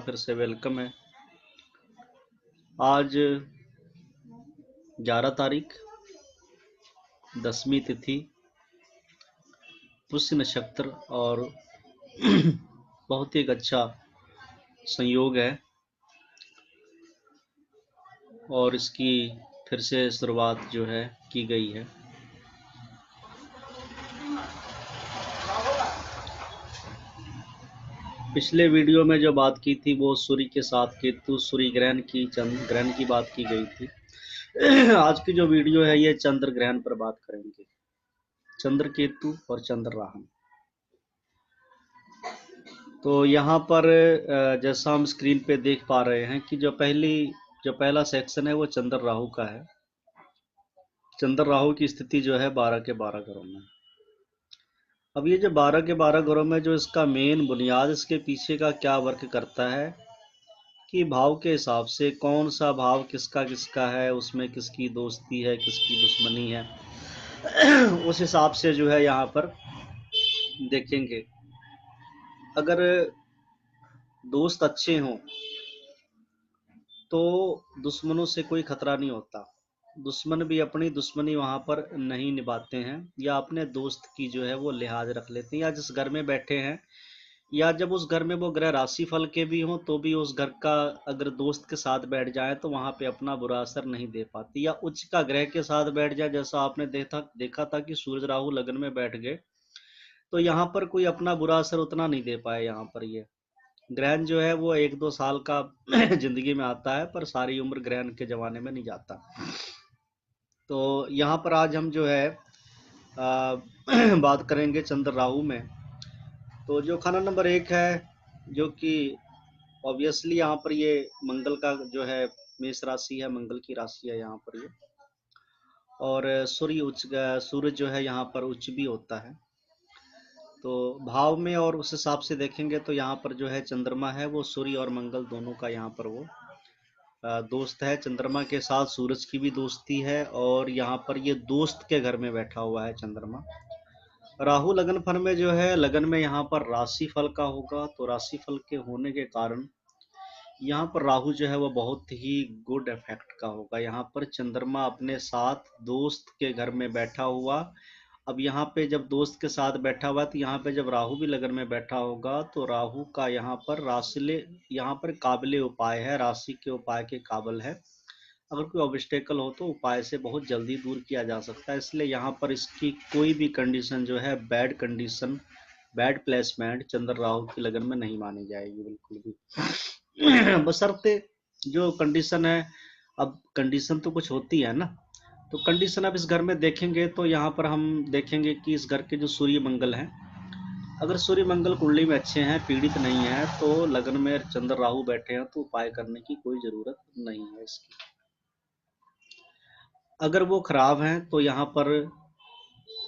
फिर से वेलकम है। आज 11 तारीख 10वीं तिथि पुष्य नक्षत्र और बहुत ही एक अच्छा संयोग है और इसकी फिर से शुरुआत जो है की गई है। पिछले वीडियो में जो बात की थी वो सूर्य के साथ केतु सूर्य ग्रहण की चंद्र ग्रहण की बात की गई थी। आज की जो वीडियो है ये चंद्र ग्रहण पर बात करेंगे, चंद्र केतु और चंद्र राहु। तो यहाँ पर जैसा हम स्क्रीन पे देख पा रहे हैं कि जो पहला सेक्शन है वो चंद्र राहु का है। चंद्र राहु की स्थिति जो है 12 के 12 घरों में। अब ये जो 12 के 12 घरों में जो इसका मेन बुनियाद इसके पीछे का क्या वर्क करता है कि भाव के हिसाब से कौन सा भाव किसका किसका है, उसमें किसकी दोस्ती है किसकी दुश्मनी है उस हिसाब से जो है यहाँ पर देखेंगे। अगर दोस्त अच्छे हों तो दुश्मनों से कोई खतरा नहीं होता। दुश्मन भी अपनी दुश्मनी वहाँ पर नहीं निभाते हैं या अपने दोस्त की जो है वो लिहाज रख लेते हैं, या जिस घर में बैठे हैं या जब उस घर में वो ग्रह राशि फल के भी हों तो भी उस घर का अगर दोस्त के साथ बैठ जाए तो वहाँ पे अपना बुरा असर नहीं दे पाती, या उच्च का ग्रह के साथ बैठ जाए। जैसा आपने देखा था कि सूरज राहु लगन में बैठ गए तो यहाँ पर कोई अपना बुरा असर उतना नहीं दे पाए। यहाँ पर ये ग्रहण जो है वो 1-2 साल का जिंदगी में आता है पर सारी उम्र ग्रहण के जमाने में नहीं जाता। तो यहाँ पर आज हम जो है बात करेंगे चंद्र राहु में। तो जो खाना नंबर 1 है जो कि ऑब्वियसली यहाँ पर ये मंगल का जो है मेष राशि है, मंगल की राशि है यहाँ पर ये। और सूर्य जो है यहाँ पर उच्च भी होता है। तो भाव में और उस हिसाब से देखेंगे तो यहाँ पर जो है चंद्रमा है वो सूर्य और मंगल दोनों का यहाँ पर वो दोस्त है। चंद्रमा के साथ सूरज की भी दोस्ती है और यहाँ पर ये दोस्त के घर में बैठा हुआ है चंद्रमा। राहु लगन फल में जो है लगन में यहाँ पर राशि फल का होगा, तो राशि फल के होने के कारण यहाँ पर राहु जो है वो बहुत ही गुड इफेक्ट का होगा। यहाँ पर चंद्रमा अपने साथ दोस्त के घर में बैठा हुआ। अब यहाँ पे जब दोस्त के साथ बैठा हुआ तो यहाँ पे जब राहु भी लगन में बैठा होगा तो राहु का यहाँ पर यहाँ पर काबिले उपाय है, राशि के उपाय के काबिल है। अगर कोई ऑब्स्टेकल हो तो उपाय से बहुत जल्दी दूर किया जा सकता है। इसलिए यहाँ पर इसकी कोई भी कंडीशन जो है बैड कंडीशन, बैड प्लेसमेंट चंद्र राहु की लगन में नहीं मानी जाएगी बिल्कुल भी बशर्ते जो कंडीशन है। अब कंडीशन तो कुछ होती है ना, तो कंडीशन अब इस घर में देखेंगे तो यहाँ पर हम देखेंगे कि इस घर के जो सूर्य मंगल हैं, अगर सूर्य मंगल कुंडली में अच्छे हैं, पीड़ित नहीं है, तो लगन में चंद्र राहु बैठे हैं तो उपाय करने की कोई जरूरत नहीं है इसकी। अगर वो खराब हैं तो यहाँ पर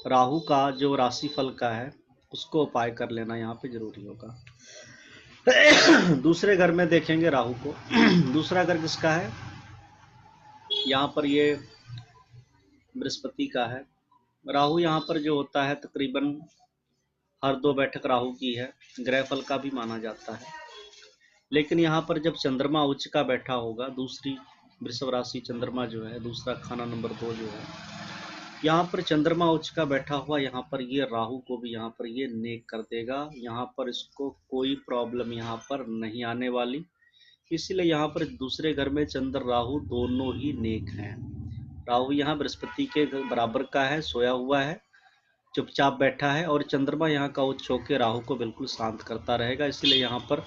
राहु का जो राशि फल का है उसको उपाय कर लेना यहाँ पे जरूरी होगा। दूसरे घर में देखेंगे राहु को। दूसरा घर किसका है, यहाँ पर ये बृहस्पति का है। राहु यहाँ पर जो होता है तकरीबन हर 2 बैठक राहु की है, ग्रह फल का भी माना जाता है। लेकिन यहाँ पर जब चंद्रमा उच्च का बैठा होगा, दूसरी वृषभ राशि चंद्रमा जो है, दूसरा खाना नंबर 2 जो है, यहाँ पर चंद्रमा उच्च का बैठा हुआ, यहाँ पर ये राहु को भी यहाँ पर ये नेक कर देगा। यहाँ पर इसको कोई प्रॉब्लम यहाँ पर नहीं आने वाली। इसीलिए यहाँ पर दूसरे घर में चंद्र राहु दोनों ही नेक हैं। राहु यहाँ बृहस्पति के बराबर का है, सोया हुआ है, चुपचाप बैठा है, और चंद्रमा यहाँ का उच्च होकर राहु को बिल्कुल शांत करता रहेगा। इसलिए यहाँ पर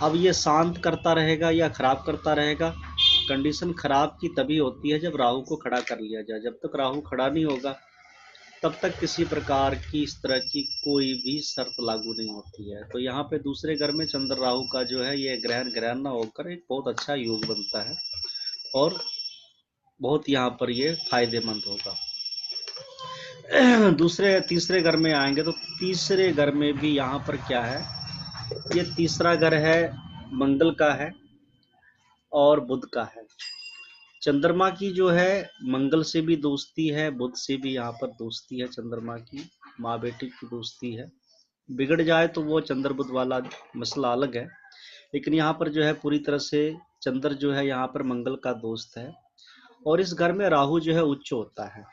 अब ये शांत करता रहेगा या खराब करता रहेगा। कंडीशन खराब की तभी होती है जब राहु को खड़ा कर लिया जाए। जब तक राहु खड़ा नहीं होगा तब तक किसी प्रकार की इस तरह की कोई भी शर्त लागू नहीं होती है। तो यहाँ पे दूसरे घर में चंद्र राहु का जो है ये ग्रहण ना होकर एक बहुत अच्छा योग बनता है और बहुत यहाँ पर ये फायदेमंद होगा। तीसरे घर में आएंगे तो तीसरे घर में भी यहाँ पर क्या है, ये तीसरा घर है मंगल का है और बुध का है। चंद्रमा की जो है मंगल से भी दोस्ती है, बुध से भी यहाँ पर दोस्ती है। चंद्रमा की माँ बेटी की दोस्ती है। बिगड़ जाए तो वो चंद्र बुध वाला मसला अलग है, लेकिन यहाँ पर जो है पूरी तरह से चंद्र जो है यहाँ पर मंगल का दोस्त है, और इस घर में राहु जो है उच्च होता है।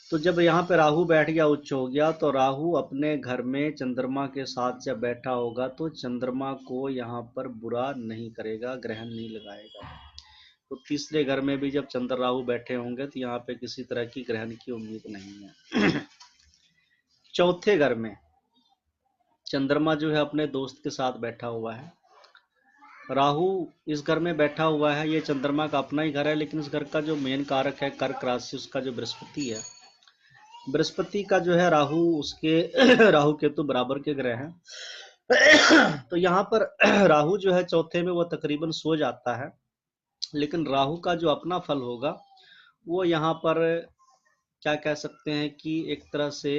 तो जब यहाँ पे राहु बैठ गया, उच्च हो गया, तो राहु अपने घर में चंद्रमा के साथ जब बैठा होगा तो चंद्रमा को यहाँ पर बुरा नहीं करेगा, ग्रहण नहीं लगाएगा। तो तीसरे घर में भी जब चंद्र राहु बैठे होंगे तो यहाँ पे किसी तरह की ग्रहण की उम्मीद नहीं है। चौथे घर में चंद्रमा जो है अपने दोस्त के साथ बैठा हुआ है, राहु इस घर में बैठा हुआ है। ये चंद्रमा का अपना ही घर है, लेकिन इस घर का जो मेन कारक है कर्क राशि, उसका जो बृहस्पति है, बृहस्पति का जो है राहु उसके राहु केतु बराबर के ग्रह हैं। तो यहाँ पर राहु जो है चौथे में वो तकरीबन सो जाता है, लेकिन राहु का जो अपना फल होगा वो यहाँ पर क्या कह सकते हैं कि एक तरह से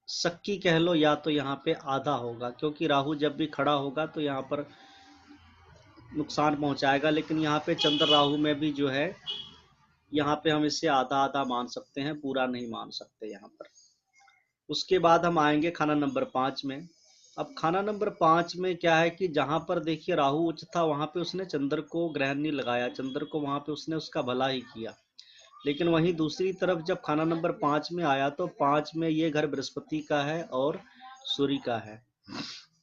सक्की कह लो, या तो यहाँ पे आधा होगा, क्योंकि राहु जब भी खड़ा होगा तो यहाँ पर नुकसान पहुंचाएगा। लेकिन यहाँ पे चंद्र राहु में भी जो है यहाँ पे हम इसे आधा आधा मान सकते हैं, पूरा नहीं मान सकते यहाँ पर। उसके बाद हम आएंगे खाना नंबर 5 में। अब खाना नंबर 5 में क्या है कि जहां पर देखिए राहु उच्च था वहां पे उसने चंद्र को ग्रहण नहीं लगाया, चंद्र को वहां पे उसने उसका भला ही किया। लेकिन वहीं दूसरी तरफ जब खाना नंबर 5 में आया तो 5 में ये घर बृहस्पति का है और सूर्य का है।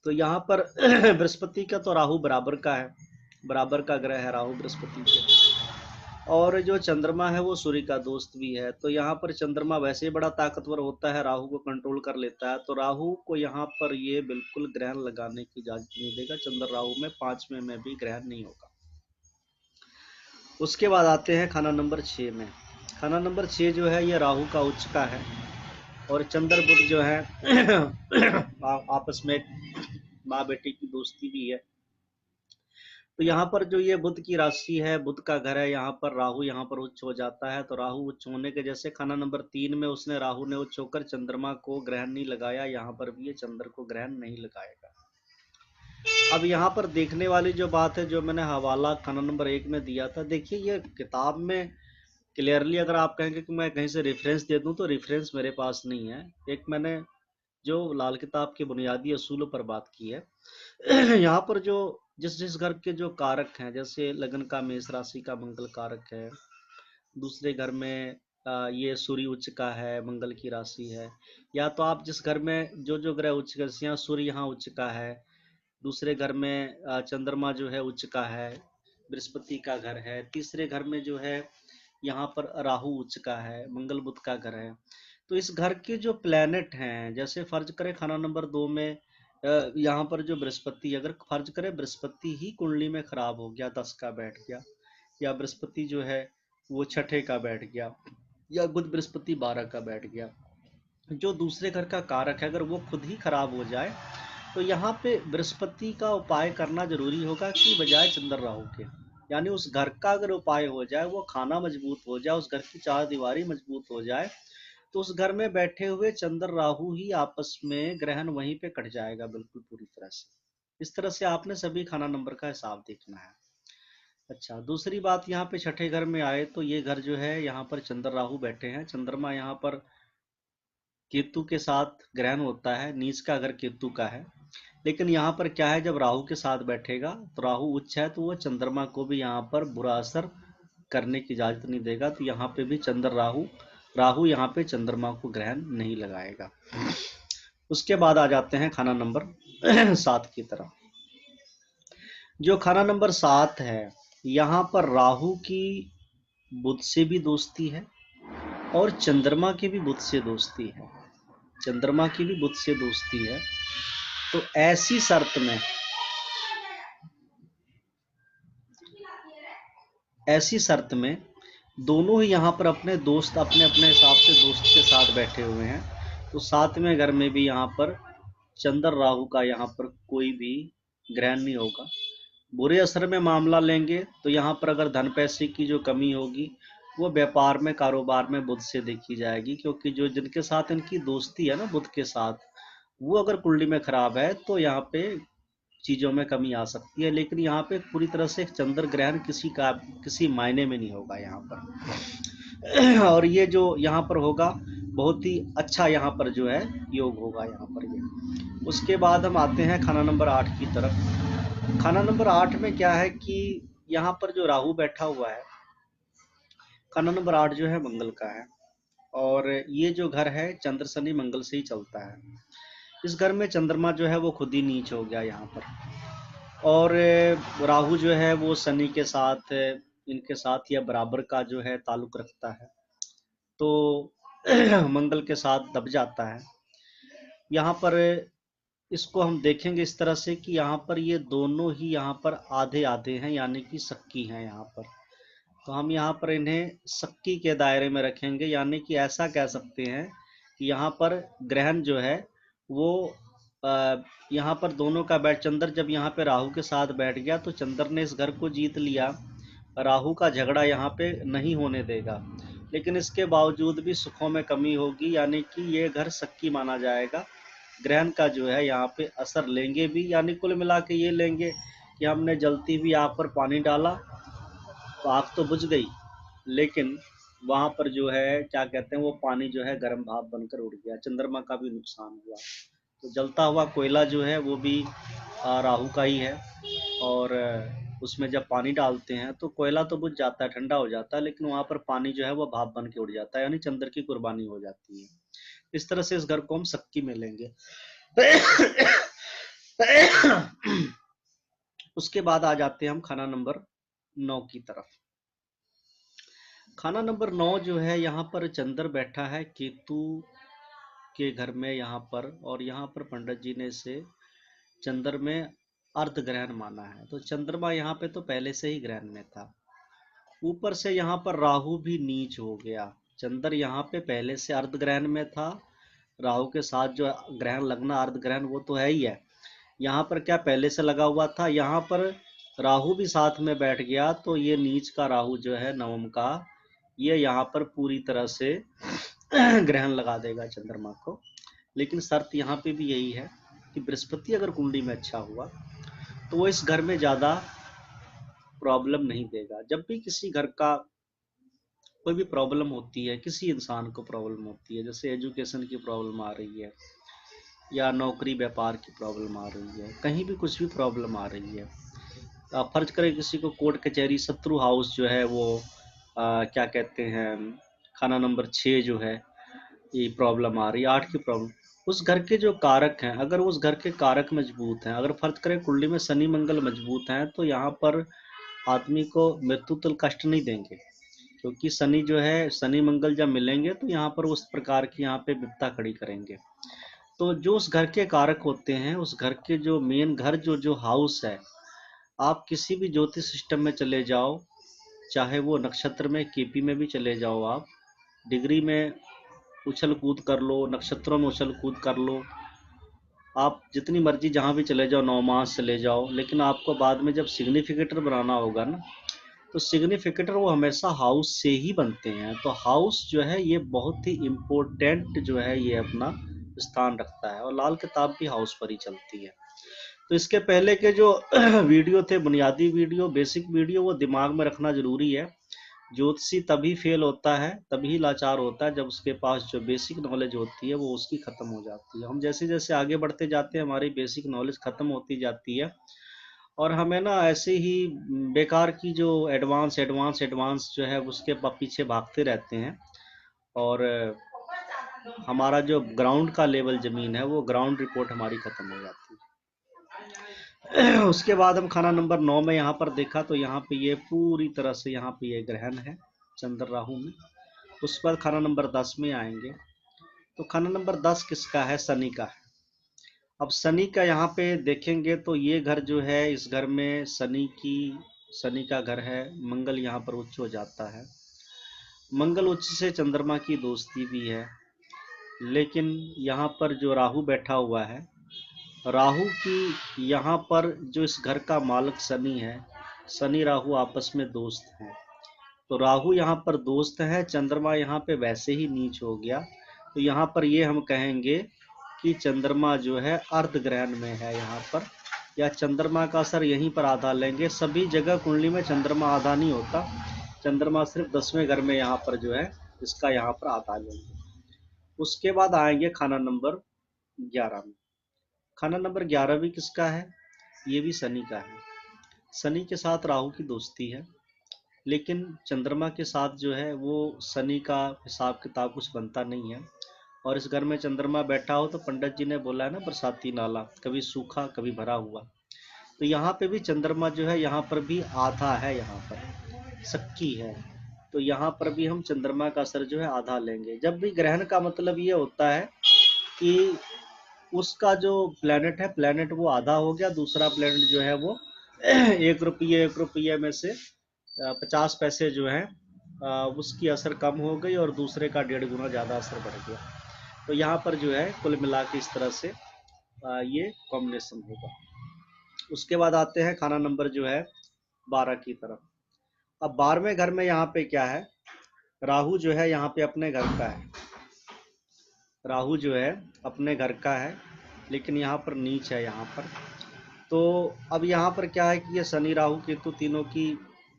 तो यहाँ पर बृहस्पति का तो राहु बराबर का है, बराबर का ग्रह है राहु बृहस्पति के, और जो चंद्रमा है वो सूर्य का दोस्त भी है। तो यहाँ पर चंद्रमा वैसे ही बड़ा ताकतवर होता है, राहु को कंट्रोल कर लेता है। तो राहु को यहाँ पर ये बिल्कुल ग्रहण लगाने की इजाजत नहीं देगा, चंद्र राहु में 5वें में भी ग्रहण नहीं होगा। उसके बाद आते हैं खाना नंबर 6 में। खाना नंबर 6 जो है ये राहु का उच्च का है, और चंद्र बुध जो है आपस में माँ बेटी की दोस्ती भी है। तो यहाँ पर जो ये बुध की राशि है, बुध का घर है, यहाँ पर राहु यहाँ पर उच्च हो जाता है। तो राहु उच्च होने के जैसे खाना नंबर 3 में उसने राहु ने उच्च होकर चंद्रमा को ग्रहण नहीं लगाया, यहाँ पर भी ये चंद्र को ग्रहण नहीं लगाएगा। अब यहाँ पर देखने वाली जो बात है, जो मैंने हवाला खाना नंबर 1 में दिया था, देखिए ये किताब में क्लियरली अगर आप कहेंगे कि मैं कहीं से रेफरेंस दे दूं तो रेफरेंस मेरे पास नहीं है। एक मैंने जो लाल किताब के बुनियादी असूलों पर बात की है। यहाँ पर जो जिस जिस घर के जो कारक हैं, जैसे लगन का मेष राशि का मंगल कारक है, दूसरे घर में ये सूर्य उच्च का है, मंगल की राशि है, या तो आप जिस घर में जो जो ग्रह उच्च, यहाँ सूर्य यहाँ उच्च का है, दूसरे घर में चंद्रमा जो है उच्च का है, बृहस्पति का घर है, तीसरे घर में जो है यहाँ पर राहु उच्च का है, मंगल बुध का घर है। तो इस घर के जो प्लैनेट हैं, जैसे फर्ज करें खाना नंबर 2 में यहाँ पर जो बृहस्पति, अगर फर्ज करें बृहस्पति ही कुंडली में खराब हो गया, 10 का बैठ गया, या बृहस्पति जो है वो 6 का बैठ गया, या बुध बृहस्पति 12 का बैठ गया, जो दूसरे घर का कारक है अगर वो खुद ही खराब हो जाए, तो यहाँ पे बृहस्पति का उपाय करना जरूरी होगा कि बजाय चंद्र राहु के। यानी उस घर का अगर उपाय हो जाए, वो खाना मजबूत हो जाए, उस घर की चार दीवारी मजबूत हो जाए, तो उस घर में बैठे हुए चंद्र राहु ही आपस में ग्रहण वहीं पे कट जाएगा बिल्कुल पूरी तरह से। इस तरह से आपने सभी खाना नंबर का हिसाब देखना है। अच्छा, दूसरी बात, यहाँ पे 6ठे घर में आए तो ये घर जो है यहाँ पर चंद्र राहु बैठे हैं, चंद्रमा यहाँ पर केतु के साथ ग्रहण होता है, नीच का घर केतु का है। लेकिन यहाँ पर क्या है, जब राहु के साथ बैठेगा तो राहु उच्च है, तो वो चंद्रमा को भी यहाँ पर बुरा असर करने की इजाजत नहीं देगा। तो यहाँ पे भी चंद्र राहु राहु यहाँ पे चंद्रमा को ग्रहण नहीं लगाएगा। उसके बाद आ जाते हैं खाना नंबर 7 की तरफ। जो खाना नंबर 7 है, यहाँ पर राहु की बुध से भी दोस्ती है और चंद्रमा की भी बुध से दोस्ती है, चंद्रमा की भी बुध से दोस्ती है। तो ऐसी शर्त में दोनों ही यहाँ पर अपने दोस्त अपने अपने हिसाब से दोस्त के साथ बैठे हुए हैं। तो 7वें घर में भी यहाँ पर चंद्र राहु का यहाँ पर कोई भी ग्रहण नहीं होगा। बुरे असर में मामला लेंगे तो यहाँ पर अगर धन पैसे की जो कमी होगी वो व्यापार में, कारोबार में बुध से देखी जाएगी, क्योंकि जो जिनके साथ इनकी दोस्ती है ना बुध के साथ, वो अगर कुंडली में खराब है तो यहाँ पे चीजों में कमी आ सकती है। लेकिन यहाँ पे पूरी तरह से चंद्र ग्रहण किसी मायने में नहीं होगा यहाँ पर। और ये जो यहाँ पर होगा बहुत ही अच्छा यहाँ पर जो है योग होगा यहाँ पर ये। उसके बाद हम आते हैं खाना नंबर 8 की तरफ। खाना नंबर 8 में क्या है कि यहाँ पर जो राहु बैठा हुआ है, खाना नंबर 8 जो है मंगल का है, और ये जो घर है चंद्र शनि मंगल से ही चलता है। इस घर में चंद्रमा जो है वो खुद ही नीच हो गया यहाँ पर, और राहु जो है वो शनि के साथ, इनके साथ या बराबर का जो है ताल्लुक रखता है, तो मंगल के साथ दब जाता है यहाँ पर। इसको हम देखेंगे इस तरह से कि यहाँ पर ये दोनों ही यहाँ पर आधे आधे हैं, यानी कि सक्की हैं यहाँ पर। तो हम यहाँ पर इन्हें सक्की के दायरे में रखेंगे, यानी कि ऐसा कह सकते हैं कि यहाँ पर ग्रहण जो है वो यहाँ पर दोनों का बैठ, चंद्र जब यहाँ पे राहु के साथ बैठ गया तो चंद्र ने इस घर को जीत लिया, राहु का झगड़ा यहाँ पे नहीं होने देगा, लेकिन इसके बावजूद भी सुखों में कमी होगी, यानी कि ये घर सक्की माना जाएगा। ग्रहण का जो है यहाँ पे असर लेंगे भी, यानी कुल मिला के ये लेंगे कि हमने जलती हुई आग पर पानी डाला तो आग तो बुझ गई, लेकिन वहां पर जो है क्या कहते हैं वो पानी जो है गर्म भाप बनकर उड़ गया, चंद्रमा का भी नुकसान हुआ। तो जलता हुआ कोयला जो है वो भी राहु का ही है, और उसमें जब पानी डालते हैं तो कोयला तो बुझ जाता है, ठंडा हो जाता है, लेकिन वहां पर पानी जो है वो भाप बन के उड़ जाता है, यानी चंद्र की कुर्बानी हो जाती है। इस तरह से इस घर को हम सक्की में लेंगे। उसके बाद आ जाते हैं हम खाना नंबर 9 की तरफ। खाना नंबर 9 जो है यहाँ पर चंद्र बैठा है केतु के घर में यहाँ पर, और यहाँ पर पंडित जी ने इसे चंद्र में अर्ध ग्रहण माना है। तो चंद्रमा यहाँ पे तो पहले से ही ग्रहण में था, ऊपर से यहाँ पर राहु भी नीच हो गया। चंद्र यहाँ पे पहले से अर्ध ग्रहण में था, राहु के साथ जो ग्रहण लगना अर्ध ग्रहण वो तो है ही है, यहाँ पर क्या पहले से लगा हुआ था, यहाँ पर राहु भी साथ में बैठ गया, तो ये नीच का राहु जो है नवम का, ये यहाँ पर पूरी तरह से ग्रहण लगा देगा चंद्रमा को। लेकिन शर्त यहाँ पे भी यही है कि बृहस्पति अगर कुंडली में अच्छा हुआ तो वो इस घर में ज़्यादा प्रॉब्लम नहीं देगा। जब भी किसी घर का कोई भी प्रॉब्लम होती है, किसी इंसान को प्रॉब्लम होती है, जैसे एजुकेशन की प्रॉब्लम आ रही है या नौकरी व्यापार की प्रॉब्लम आ रही है, कहीं भी कुछ भी प्रॉब्लम आ रही है, फर्ज करें किसी को कोर्ट कचहरी शत्रु हाउस जो है वो क्या कहते हैं खाना नंबर 6 जो है ये प्रॉब्लम आ रही है, 8 की प्रॉब्लम, उस घर के जो कारक हैं, अगर उस घर के कारक मजबूत हैं, अगर फर्ज करें कुंडली में शनि मंगल मजबूत हैं, तो यहाँ पर आदमी को मृत्यु तुल्य कष्ट नहीं देंगे, क्योंकि शनि जो है, शनि मंगल जब मिलेंगे तो यहाँ पर उस प्रकार की यहाँ पे विपदा खड़ी करेंगे। तो जो उस घर के कारक होते हैं, उस घर के जो मेन घर जो जो हाउस है, आप किसी भी ज्योतिष सिस्टम में चले जाओ, चाहे वो नक्षत्र में केपी में भी चले जाओ, आप डिग्री में उछल कूद कर लो, नक्षत्रों में उछल कूद कर लो, आप जितनी मर्जी जहाँ भी चले जाओ, 9 मास चले जाओ, लेकिन आपको बाद में जब सिग्निफिकेटर बनाना होगा ना, तो सिग्निफिकेटर वो हमेशा हाउस से ही बनते हैं। तो हाउस जो है ये बहुत ही इम्पोर्टेंट जो है ये अपना स्थान रखता है, और लाल किताब भी हाउस पर ही चलती है। तो इसके पहले के जो वीडियो थे, बुनियादी वीडियो, बेसिक वीडियो, वो दिमाग में रखना जरूरी है। ज्योतिषी तभी फेल होता है, तभी लाचार होता है, जब उसके पास जो बेसिक नॉलेज होती है वो उसकी खत्म हो जाती है। हम जैसे जैसे आगे बढ़ते जाते हैं हमारी बेसिक नॉलेज खत्म होती जाती है, और हमें ना ऐसे ही बेकार की जो एडवांस एडवांस एडवांस जो है उसके पीछे भागते रहते हैं, और हमारा जो ग्राउंड का लेवल ज़मीन है वो ग्राउंड रिपोर्ट हमारी ख़त्म हो जाती है। उसके बाद हम खाना नंबर 9 में यहाँ पर देखा तो यहाँ पे ये पूरी तरह से यहाँ पे ये ग्रहण है चंद्र राहु में। उसके बाद खाना नंबर 10 में आएंगे, तो खाना नंबर 10 किसका है? शनि का है। अब शनि का यहाँ पे देखेंगे तो ये घर जो है, इस घर में शनि का घर है, मंगल यहाँ पर उच्च हो जाता है। मंगल उच्च से चंद्रमा की दोस्ती भी है, लेकिन यहाँ पर जो राहु बैठा हुआ है, राहु की यहाँ पर जो इस घर का मालिक शनि है, शनि राहु आपस में दोस्त हैं, तो राहु यहाँ पर दोस्त है, चंद्रमा यहाँ पे वैसे ही नीच हो गया, तो यहाँ पर ये हम कहेंगे कि चंद्रमा जो है अर्ध ग्रहण में है यहाँ पर, या चंद्रमा का असर यहीं पर आधा लेंगे। सभी जगह कुंडली में चंद्रमा आधा नहीं होता, चंद्रमा सिर्फ 10वें घर में यहाँ पर जो है इसका यहाँ पर आता लेंगे। उसके बाद आएंगे खाना नंबर 11 में। खाना नंबर 11 भी किसका है? ये भी शनि का है। शनि के साथ राहु की दोस्ती है, लेकिन चंद्रमा के साथ जो है वो शनि का हिसाब किताब कुछ बनता नहीं है। और इस घर में चंद्रमा बैठा हो तो पंडित जी ने बोला है ना, बरसाती नाला, कभी सूखा कभी भरा हुआ। तो यहाँ पे भी चंद्रमा जो है यहाँ पर भी आधा है, यहाँ पर सक्की है। तो यहाँ पर भी हम चंद्रमा का असर जो है आधा लेंगे। जब भी ग्रहण का मतलब ये होता है कि उसका जो प्लेनेट है, प्लेनेट वो आधा हो गया, दूसरा प्लेनेट जो है वो 1 रुपये में से 50 पैसे जो है उसकी असर कम हो गई और दूसरे का 1.5 गुना ज़्यादा असर बढ़ गया। तो यहाँ पर जो है कुल मिला के इस तरह से ये कॉम्बिनेशन होगा। उसके बाद आते हैं खाना नंबर जो है 12 की तरफ। अब 12वें घर में यहाँ पे क्या है? राहु जो है यहाँ पे अपने घर का है। राहु जो है अपने घर का है, लेकिन यहाँ पर नीच है यहाँ पर। तो अब यहाँ पर क्या है कि ये शनि राहु केतु तीनों की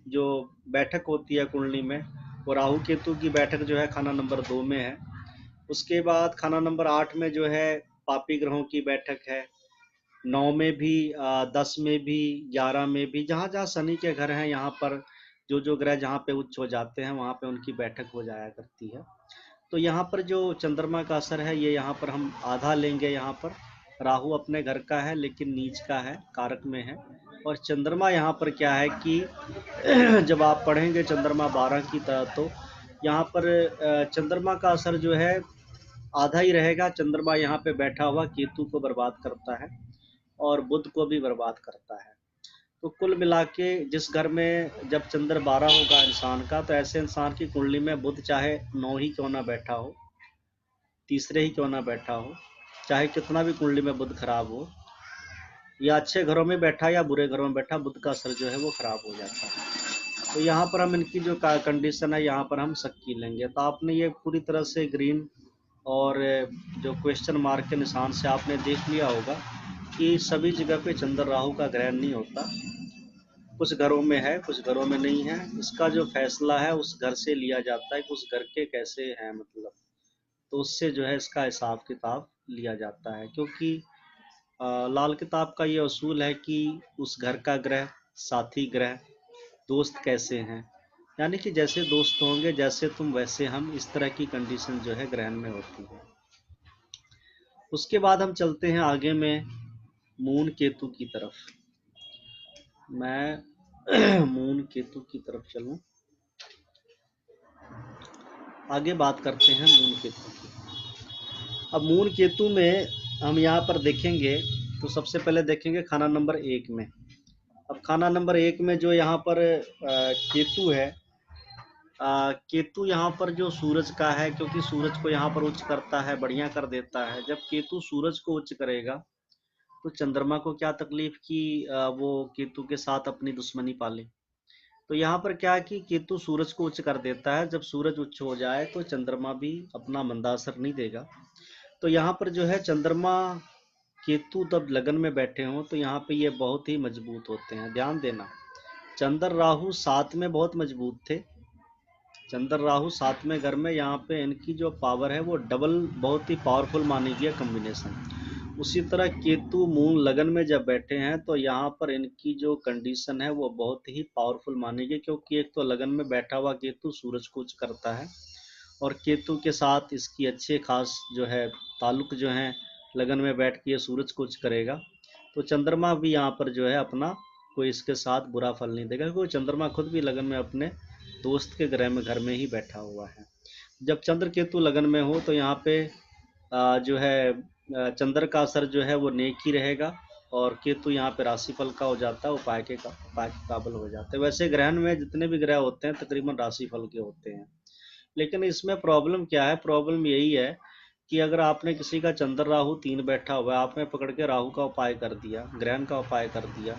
जो बैठक होती है कुंडली में, वो राहु केतु की बैठक जो है खाना नंबर 2 में है। उसके बाद खाना नंबर 8 में जो है पापी ग्रहों की बैठक है। 9 में भी 10 में भी 11 में भी, जहाँ जहाँ शनि के घर हैं यहाँ पर जो जो ग्रह जहाँ पे उच्च हो जाते हैं वहाँ पे उनकी बैठक हो जाया करती है। तो यहाँ पर जो चंद्रमा का असर है ये यहाँ पर हम आधा लेंगे। यहाँ पर राहु अपने घर का है लेकिन नीच का है, कारक में है। और चंद्रमा यहाँ पर क्या है कि जब आप पढ़ेंगे चंद्रमा 12 की तरह, तो यहाँ पर चंद्रमा का असर जो है आधा ही रहेगा। चंद्रमा यहाँ पे बैठा हुआ केतु को बर्बाद करता है और बुध को भी बर्बाद करता है। तो कुल मिला के जिस घर में जब चंद्र 12 होगा इंसान का, तो ऐसे इंसान की कुंडली में बुध चाहे 9 ही क्यों ना बैठा हो, तीसरे ही क्यों ना बैठा हो, चाहे कितना भी कुंडली में बुध खराब हो, या अच्छे घरों में बैठा या बुरे घरों में बैठा, बुध का असर जो है वो खराब हो जाता है। तो यहाँ पर हम इनकी जो कंडीशन है यहाँ पर हम सक्की लेंगे। तो आपने ये पूरी तरह से ग्रीन और जो क्वेश्चन मार्क के निशान से आपने देख लिया होगा कि सभी जगह पे चंद्र राहु का ग्रहण नहीं होता। कुछ घरों में है, कुछ घरों में नहीं है। इसका जो फैसला है उस घर से लिया जाता है कि उस घर के कैसे हैं, मतलब तो उससे जो है इसका हिसाब किताब लिया जाता है। क्योंकि लाल किताब का ये असूल है कि उस घर का ग्रह, साथी ग्रह, दोस्त कैसे हैं, यानी कि जैसे दोस्त होंगे जैसे तुम वैसे हम, इस तरह की कंडीशन जो है ग्रहण में होती है। उसके बाद हम चलते हैं आगे में मून केतु की तरफ। मैं मून केतु की तरफ चलूं, आगे बात करते हैं मून केतु की। अब मून केतु में हम यहाँ पर देखेंगे तो सबसे पहले देखेंगे खाना नंबर 1 में। अब खाना नंबर 1 में जो यहाँ पर केतु है, केतु यहाँ पर जो सूरज का है, क्योंकि सूरज को यहाँ पर उच्च करता है, बढ़िया कर देता है। जब केतु सूरज को उच्च करेगा तो चंद्रमा को क्या तकलीफ कि वो केतु के साथ अपनी दुश्मनी पाले। तो यहाँ पर क्या है कि केतु सूरज को उच्च कर देता है। जब सूरज उच्च हो जाए तो चंद्रमा भी अपना मंदा असर नहीं देगा। तो यहाँ पर जो है चंद्रमा केतु तब लगन में बैठे हों तो यहाँ पे ये बहुत ही मजबूत होते हैं। ध्यान देना, चंद्र राहु साथ में बहुत मजबूत थे। चंद्र राहु 7वें घर में, यहाँ पे इनकी जो पावर है वो डबल, बहुत ही पावरफुल मानी गई है कम्बिनेशन। उसी तरह केतु मून लगन में जब बैठे हैं तो यहाँ पर इनकी जो कंडीशन है वो बहुत ही पावरफुल मानी गई, क्योंकि एक तो लगन में बैठा हुआ केतु सूरज को उच्च करता है और केतु के साथ इसकी अच्छे खास जो है ताल्लुक जो है, लगन में बैठ के ये सूरज को उच्च करेगा। तो चंद्रमा भी यहाँ पर जो है अपना कोई इसके साथ बुरा फल नहीं देगा, क्योंकि चंद्रमा खुद भी लगन में अपने दोस्त के ग्रह में घर में ही बैठा हुआ है। जब चंद्र केतु लगन में हो तो यहाँ पे जो है चंद्र का असर जो है वो नेक ही रहेगा और केतु यहाँ पे राशिफल का हो जाता है, उपाय के काबिल हो जाते हैं। वैसे ग्रहण में जितने भी ग्रह होते हैं तकरीबन राशिफल के होते हैं, लेकिन इसमें प्रॉब्लम क्या है? प्रॉब्लम यही है कि अगर आपने किसी का चंद्र राहु 3 बैठा हुआ है, आपने पकड़ के राहु का उपाय कर दिया, ग्रहण का उपाय कर दिया,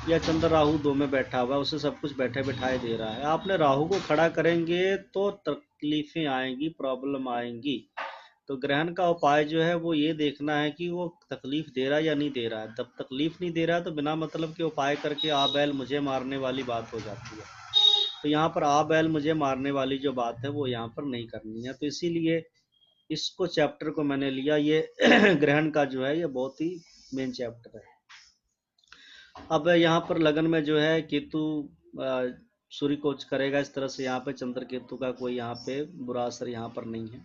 या चंद्र राहु 2 में बैठा हुआ है, उसे सब कुछ बैठे बिठाए दे रहा है, आपने राहु को खड़ा करेंगे तो तकलीफें आएंगी, प्रॉब्लम आएंगी। तो ग्रहण का उपाय जो है वो ये देखना है कि वो तकलीफ दे रहा है या नहीं दे रहा है। जब तकलीफ नहीं दे रहा है तो बिना मतलब के उपाय करके आ बैल मुझे मारने वाली बात हो जाती है। तो यहाँ पर आ बैल मुझे मारने वाली जो बात है वो यहाँ पर नहीं करनी है, तो इसीलिए इसको चैप्टर को मैंने लिया। ये ग्रहण का जो है ये बहुत ही मेन चैप्टर है। अब यहाँ पर लगन में जो है केतु सूर्य को करेगा इस तरह से, यहाँ पे चंद्र केतु का कोई यहाँ पे बुरा असर यहाँ पर नहीं है।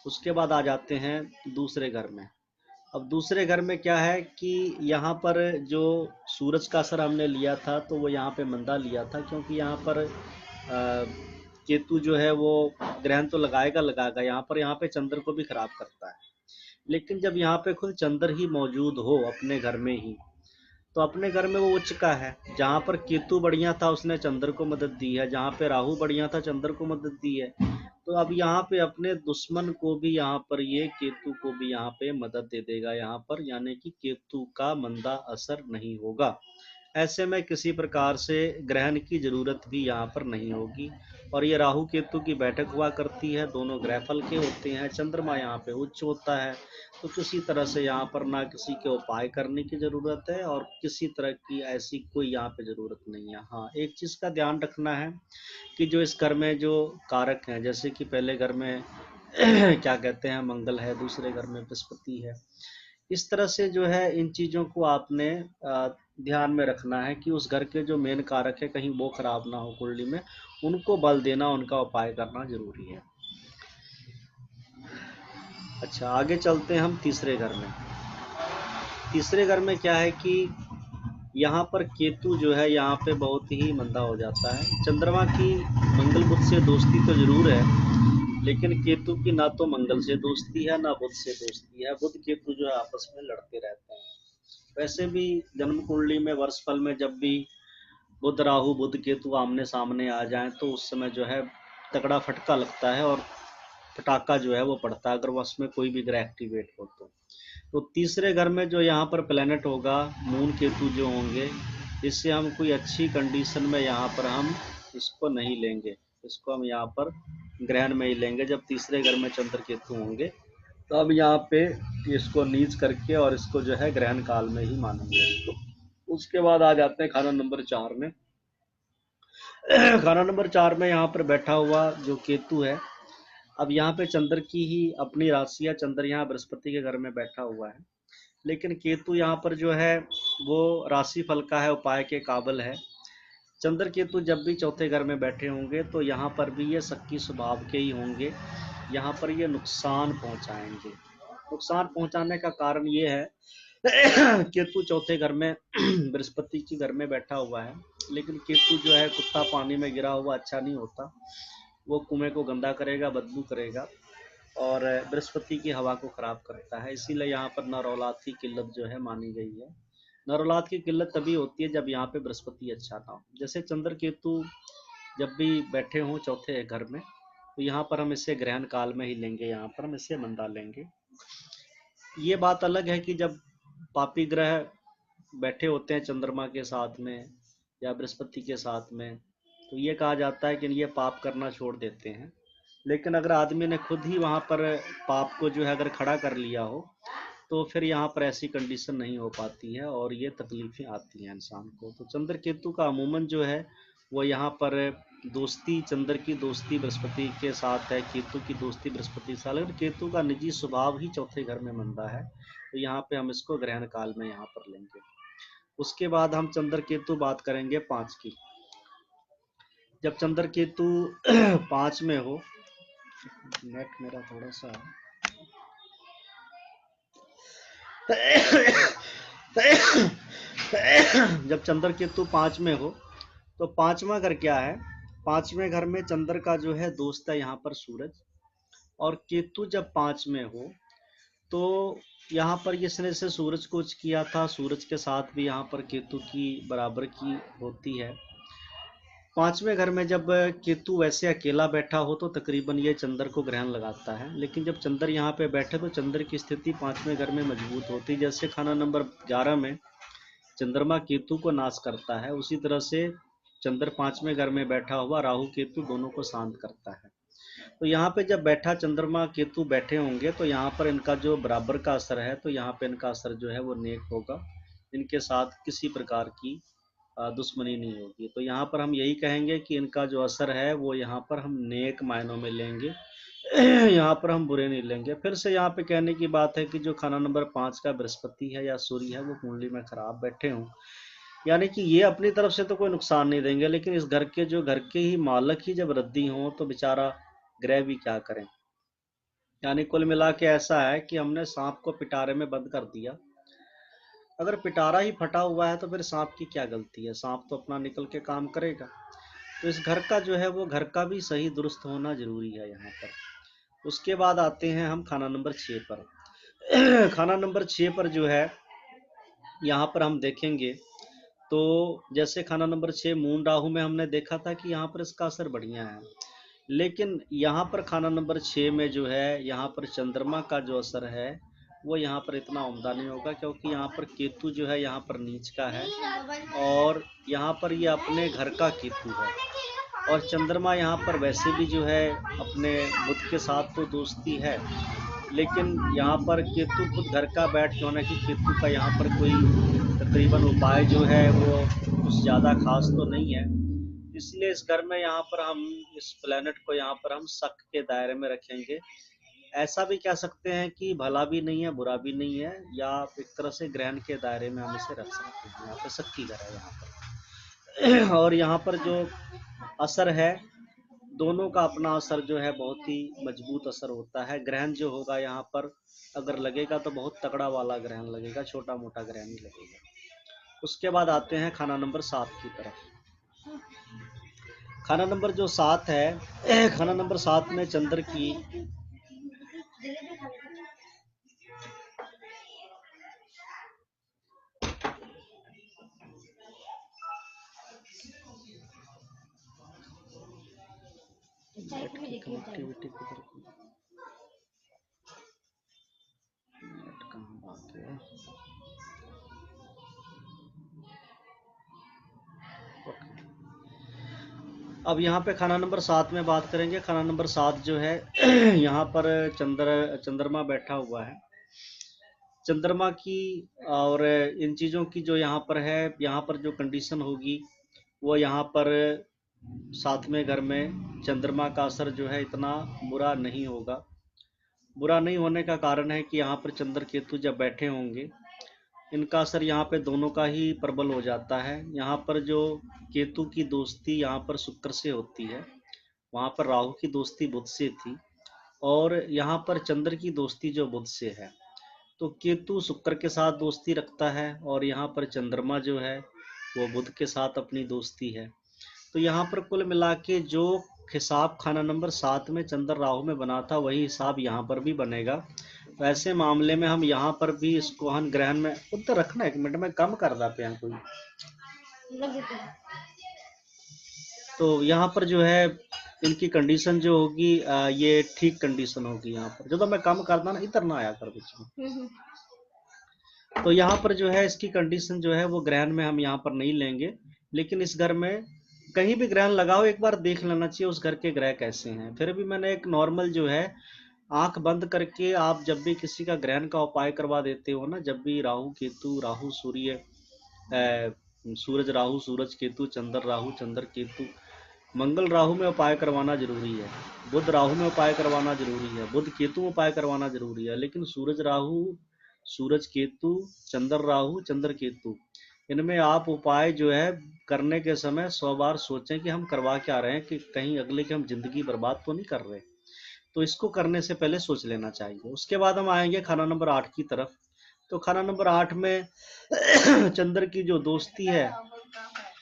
उसके बाद आ जाते हैं दूसरे घर में। अब दूसरे घर में क्या है कि यहाँ पर जो सूरज का असर हमने लिया था तो वो यहाँ पे मंदा लिया था, क्योंकि यहाँ पर केतु जो है वो ग्रहण तो लगाएगा यहाँ पे चंद्र को भी खराब करता है। लेकिन जब यहाँ पे खुद चंद्र ही मौजूद हो अपने घर में ही, तो अपने घर में वो उच्च का है। जहाँ पर केतु बढ़िया था उसने चंद्र को मदद दी है, जहाँ पे राहु बढ़िया था चंद्र को मदद दी है। तो अब यहाँ पे अपने दुश्मन को भी यहाँ पर ये केतु को भी यहाँ पे मदद दे देगा यहाँ पर, यानी कि केतु का मंदा असर नहीं होगा। ऐसे में किसी प्रकार से ग्रहण की जरूरत भी यहाँ पर नहीं होगी। और ये राहु केतु की बैठक हुआ करती है, दोनों ग्रह फल के होते हैं, चंद्रमा यहाँ पे उच्च होता है। तो किसी तरह से यहाँ पर ना किसी के उपाय करने की जरूरत है और किसी तरह की ऐसी कोई यहाँ पे जरूरत नहीं है। हाँ, एक चीज का ध्यान रखना है कि जो इस घर में जो कारक हैं, जैसे कि पहले घर में क्या कहते हैं मंगल है, दूसरे घर में बृहस्पति है, इस तरह से जो है इन चीजों को आपने ध्यान में रखना है कि उस घर के जो मेन कारक है कहीं वो खराब ना हो कुंडली में, उनको बल देना, उनका उपाय करना जरूरी है। अच्छा, आगे चलते हैं हम तीसरे घर में। तीसरे घर में क्या है कि यहाँ पर केतु जो है यहाँ पे बहुत ही मंदा हो जाता है। चंद्रमा की मंगल बुध से दोस्ती तो जरूर है, लेकिन केतु की ना तो मंगल से दोस्ती है ना बुध से दोस्ती है। बुध केतु जो है आपस में लड़ते रहते हैं। वैसे भी जन्म कुंडली में वर्ष फल में जब भी बुध राहु बुध केतु आमने सामने आ जाएं तो उस समय जो है तगड़ा फटका लगता है और पटाखा जो है वो पड़ता है, अगर उसमें कोई भी ग्रह एक्टिवेट हो तो तीसरे घर में जो यहाँ पर प्लेनेट होगा, मून केतु जो होंगे, इससे हम कोई अच्छी कंडीशन में यहाँ पर हम इसको नहीं लेंगे। इसको हम यहाँ पर ग्रहण में ही लेंगे जब तीसरे घर में चंद्र केतु होंगे। तो अब यहाँ पे इसको नीच करके और इसको जो है ग्रहण काल में ही मानेंगे। तो उसके बाद आ जाते हैं खाना नंबर 4 में। खाना नंबर 4 में यहाँ पर बैठा हुआ जो केतु है, अब यहाँ पे चंद्र की ही अपनी राशि है, चंद्र यहाँ बृहस्पति के घर में बैठा हुआ है, लेकिन केतु यहाँ पर जो है वो राशि फल का है, उपाय के काबिल है। चंद्र केतु जब भी चौथे घर में बैठे होंगे तो यहाँ पर भी ये शक्की स्वभाव के ही होंगे, यहाँ पर ये नुकसान पहुंचाएंगे। नुकसान पहुंचाने का कारण ये है केतु चौथे घर में बृहस्पति के घर में बैठा हुआ है, लेकिन केतु जो है कुत्ता पानी में गिरा हुआ अच्छा नहीं होता, वो कुएं को गंदा करेगा, बदबू करेगा और बृहस्पति की हवा को खराब करता है। इसीलिए यहाँ पर नर औलाद की किल्लत जो है मानी गई है। नर औलाद की किल्लत तभी होती है जब यहाँ पे बृहस्पति अच्छा ना हो। जैसे चंद्र केतु जब भी बैठे हों चौथे घर में, तो यहाँ पर हम इसे ग्रहण काल में ही लेंगे, यहाँ पर हम इसे मंदा लेंगे। ये बात अलग है कि जब पापी ग्रह बैठे होते हैं चंद्रमा के साथ में या बृहस्पति के साथ में, तो ये कहा जाता है कि ये पाप करना छोड़ देते हैं। लेकिन अगर आदमी ने खुद ही वहाँ पर पाप को जो है अगर खड़ा कर लिया हो, तो फिर यहाँ पर ऐसी कंडीशन नहीं हो पाती है और ये तकलीफें आती हैं इंसान को। तो चंद्र केतु का अमूमन जो है वो यहाँ पर दोस्ती, चंद्र की दोस्ती बृहस्पति के साथ है, केतु की दोस्ती बृहस्पति के साथ, लेकिन केतु का निजी स्वभाव ही चौथे घर में मंदा है, तो यहाँ पे हम इसको ग्रहण काल में यहाँ पर लेंगे। उसके बाद हम चंद्र केतु बात करेंगे 5 की। जब चंद्र केतु 5 में हो, नेट मेरा थोड़ा सा जब चंद्र केतु 5 में हो तो 5वां घर क्या है, 5वें घर में चंद्र का जो है दोस्त है यहाँ पर सूरज, और केतु जब 5 में हो तो यहाँ पर इसने से सूरज को उच्च किया था, सूरज के साथ भी यहाँ पर केतु की बराबर की होती है। 5वें घर में जब केतु वैसे अकेला बैठा हो तो तकरीबन ये चंद्र को ग्रहण लगाता है, लेकिन जब चंद्र यहाँ पे बैठे तो चंद्र की स्थिति 5वें घर में मजबूत होती। जैसे खाना नंबर 11 में चंद्रमा केतु को नाश करता है, उसी तरह से चंद्र 5वें घर में बैठा हुआ राहु केतु दोनों को शांत करता है। तो यहाँ पे जब बैठा चंद्रमा केतु बैठे होंगे तो यहाँ पर इनका जो बराबर का असर है, तो यहाँ पे इनका असर जो है वो नेक होगा, इनके साथ किसी प्रकार की दुश्मनी नहीं होगी। तो यहाँ पर हम यही कहेंगे कि इनका जो असर है वो यहाँ पर हम नेक मायनों में लेंगे। यहाँ पर हम बुरे नहीं लेंगे। फिर से यहाँ पे कहने की बात है कि जो खाना नंबर 5 का बृहस्पति है या सूर्य है वो कुंडली में खराब बैठे हों, यानी कि ये अपनी तरफ से तो कोई नुकसान नहीं देंगे, लेकिन इस घर के जो घर के ही मालक ही जब रद्दी हों तो बेचारा ग्रह भी क्या करें। यानी कुल मिला के ऐसा है कि हमने सांप को पिटारे में बंद कर दिया। अगर पिटारा ही फटा हुआ है तो फिर सांप की क्या गलती है, सांप तो अपना निकल के काम करेगा। तो इस घर का जो है वो घर का भी सही दुरुस्त होना जरूरी है यहाँ पर। उसके बाद आते हैं हम खाना नंबर 6 पर। खाना नंबर 6 पर जो है यहाँ पर हम देखेंगे तो जैसे खाना नंबर 6 मून राहु में हमने देखा था कि यहाँ पर इसका असर बढ़िया है, लेकिन यहाँ पर खाना नंबर 6 में जो है यहाँ पर चंद्रमा का जो असर है वो यहाँ पर इतना उम्दा नहीं होगा, क्योंकि यहाँ पर केतु जो है यहाँ पर नीच का है और यहाँ पर ये अपने घर का केतु है। और चंद्रमा यहाँ पर वैसे भी जो है अपने बुध के साथ तो दोस्ती है, लेकिन यहाँ पर केतु खुद घर का बैठ के होने की केतु का यहाँ पर कोई तकरीबन उपाय जो है वो कुछ ज़्यादा खास तो नहीं है। इसलिए इस घर में यहाँ पर हम इस प्लेनेट को यहाँ पर हम शक के दायरे में रखेंगे। ऐसा भी कह सकते हैं कि भला भी नहीं है बुरा भी नहीं है, या एक तरह से ग्रहण के दायरे में हम इसे रख सकते हैं। यहाँ पे शक की घर है यहाँ पर। और यहाँ पर जो असर है दोनों का अपना असर जो है बहुत ही मजबूत असर होता है। ग्रहण जो होगा यहाँ पर अगर लगेगा तो बहुत तगड़ा वाला ग्रहण लगेगा, छोटा मोटा ग्रहण नहीं लगेगा। उसके बाद आते हैं खाना नंबर 7 की तरफ। खाना नंबर जो 7 है, खाना नंबर 7 में चंद्र की कनेक्टिविटी किधर कहाँ बात है। अब यहाँ पे खाना नंबर 7 में बात करेंगे। खाना नंबर 7 जो है यहाँ पर चंद्रमा बैठा हुआ है। चंद्रमा की और इन चीज़ों की जो यहाँ पर है, यहाँ पर जो कंडीशन होगी वो यहाँ पर 7वें घर में चंद्रमा का असर जो है इतना बुरा नहीं होगा। बुरा नहीं होने का कारण है कि यहाँ पर चंद्र केतु जब बैठे होंगे इनका असर यहाँ पे दोनों का ही प्रबल हो जाता है। यहाँ पर जो केतु की दोस्ती यहाँ पर शुक्र से होती है, वहाँ पर राहु की दोस्ती बुध से थी, और यहाँ पर चंद्र की दोस्ती जो बुध से है। तो केतु शुक्र के साथ दोस्ती रखता है और यहाँ पर चंद्रमा जो है वो बुध के साथ अपनी दोस्ती है। तो यहाँ पर कुल मिला के जो हिसाब खाना नंबर 7 में चंद्र राहु में बना था वही हिसाब यहाँ पर भी बनेगा। तो ऐसे मामले में हम यहाँ पर भी इसको हम ग्रहण में उत्तर रखना। 1 मिनट में कम कर देते हैं कोई। तो यहाँ पर जो है इनकी कंडीशन जो होगी ये ठीक कंडीशन होगी। यहाँ पर जो तो मैं कम करता ना इधर ना आया कर बीच में। तो यहाँ पर जो है इसकी कंडीशन जो है वो ग्रहण में हम यहाँ पर नहीं लेंगे, लेकिन इस घर में कहीं भी ग्रहण लगाओ एक बार देख लेना चाहिए उस घर के ग्रह कैसे हैं। फिर भी मैंने एक नॉर्मल जो है आंख बंद करके आप जब भी किसी का ग्रहण का उपाय करवा देते हो ना, जब भी राहु केतु राहु सूर्य सूरज राहु सूरज केतु चंद्र राहु चंद्र केतु मंगल राहु में उपाय करवाना जरूरी है, बुध राहु में उपाय करवाना जरूरी है, बुध केतु में उपाय करवाना जरूरी है। लेकिन सूरज राहु सूरज केतु चंद्र राहु चंद्र केतु इनमें आप उपाय जो है करने के समय 100 बार सोचें कि हम करवा क्या रहे हैं, कि कहीं अगले की हम जिंदगी बर्बाद तो नहीं कर रहे। तो इसको करने से पहले सोच लेना चाहिए। उसके बाद हम आएंगे खाना नंबर 8 की तरफ। तो खाना नंबर 8 में चंद्र की जो दोस्ती है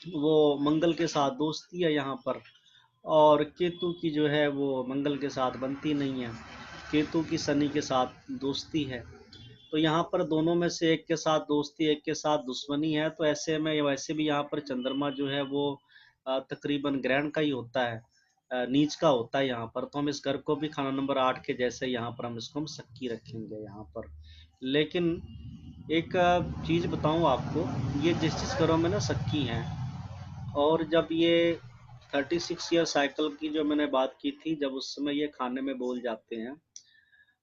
वो मंगल के साथ दोस्ती है यहाँ पर, और केतु की जो है वो मंगल के साथ बनती नहीं है, केतु की शनि के साथ दोस्ती है। तो यहाँ पर दोनों में से एक के साथ दोस्ती एक के साथ दुश्मनी है। तो ऐसे में वैसे भी यहाँ पर चंद्रमा जो है वो तकरीबन ग्रहण का ही होता है, नीच का होता है यहाँ पर। तो हम इस घर को भी खाना नंबर 8 के जैसे यहाँ पर हम इसको हम सक्की रखेंगे यहाँ पर। लेकिन एक चीज़ बताऊँ आपको, ये जिस जिस घरों में ना सक्की हैं, और जब ये 36 ईयर साइकिल की जो मैंने बात की थी, जब उस समय ये खाने में बोल जाते हैं